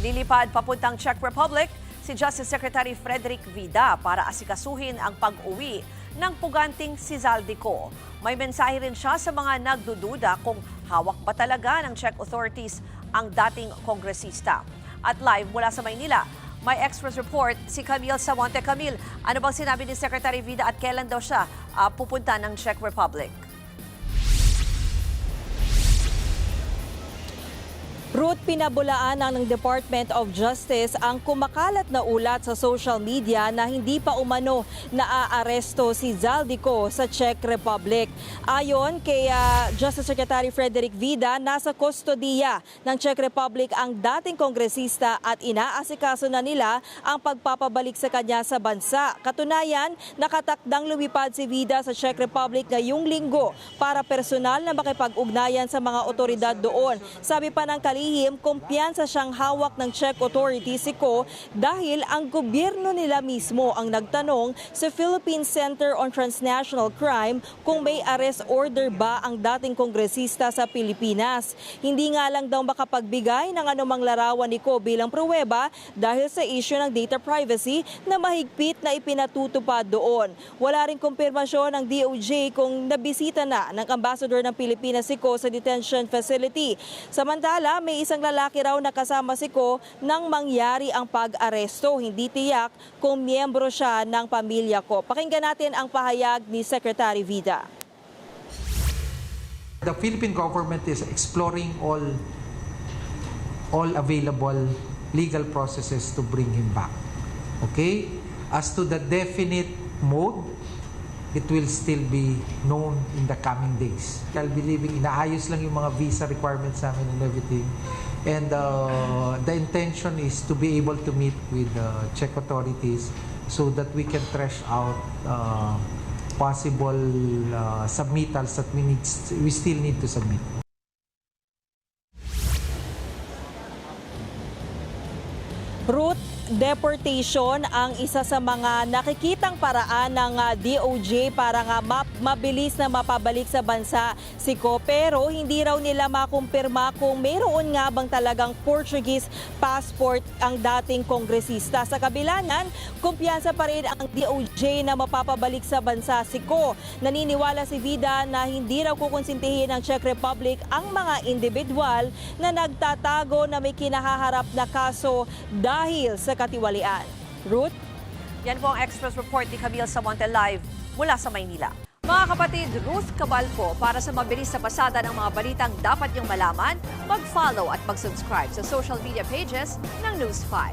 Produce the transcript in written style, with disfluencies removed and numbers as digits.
Lilipad papuntang Czech Republic si Justice Secretary Frederick Vida para asikasuhin ang pag-uwi ng puganting si Zaldico. May mensahe rin siya sa mga nagdududa kung hawak ba talaga ng Czech authorities ang dating kongresista. At live mula sa Maynila, may Express report si Camille Samonte. Camille, ano bang sinabi ni Secretary Vida at kailan daw siya pupunta ng Czech Republic? Ruth, pinabulaan ng Department of Justice ang kumakalat na ulat sa social media na hindi pa umano naaaresto si Zaldico sa Czech Republic. Ayon kay Justice Secretary Frederick Vida, nasa kustodiya ng Czech Republic ang dating kongresista at inaasikaso na nila ang pagpapabalik sa kanya sa bansa. Katunayan, nakatakdang lumipad si Vida sa Czech Republic ngayong linggo para personal na makipag-ugnayan sa mga otoridad doon. Sabi pa ng kumpiyansa siyang hawak ng Czech authorities si Ko dahil ang gobyerno nila mismo ang nagtanong sa Philippine Center on Transnational Crime kung may arrest order ba ang dating kongresista sa Pilipinas. Hindi nga lang daw makapagbigay ng anumang larawan ni Ko bilang pruweba dahil sa issue ng data privacy na mahigpit na ipinatutupad doon. Wala ring kumpirmasyon ng DOJ kung nabisita na ng Ambassador ng Pilipinas si Ko sa detention facility. Samantala, may isang lalaki raw na kasama si Ko nang mangyari ang pag-aresto. Hindi tiyak kung miyembro siya ng pamilya Ko. Pakinggan natin ang pahayag ni Secretary Vida. The Philippine government is exploring all available legal processes to bring him back. Okay? As to the definite mode, it will still be known in the coming days. I'll be leaving, inaayos lang yung mga visa requirements namin and everything. And the intention is to be able to meet with the Czech authorities so that we can thresh out possible submittals that we still need to submit. Ruth, deportation ang isa sa mga nakikitang paraan ng DOJ para nga mabilis na mapabalik sa bansa si Ko, pero hindi raw nila makumpirma kung mayroon nga bang talagang Portuguese passport ang dating kongresista. Sa kabilangan, kumpiyansa pa rin ang DOJ na mapapabalik sa bansa si Ko. Naniniwala si Vida na hindi raw kukonsintihin ng Czech Republic ang mga individual na nagtatago na may kinahaharap na kaso dahil sa katiwalian. Ruth? Yan po ang Express report ni Camille Samonte live mula sa Maynila. Mga kapatid, Ruth Cabalco, para sa mabilis na pasada ng mga balitang dapat niyong malaman, mag-follow at mag-subscribe sa social media pages ng News 5.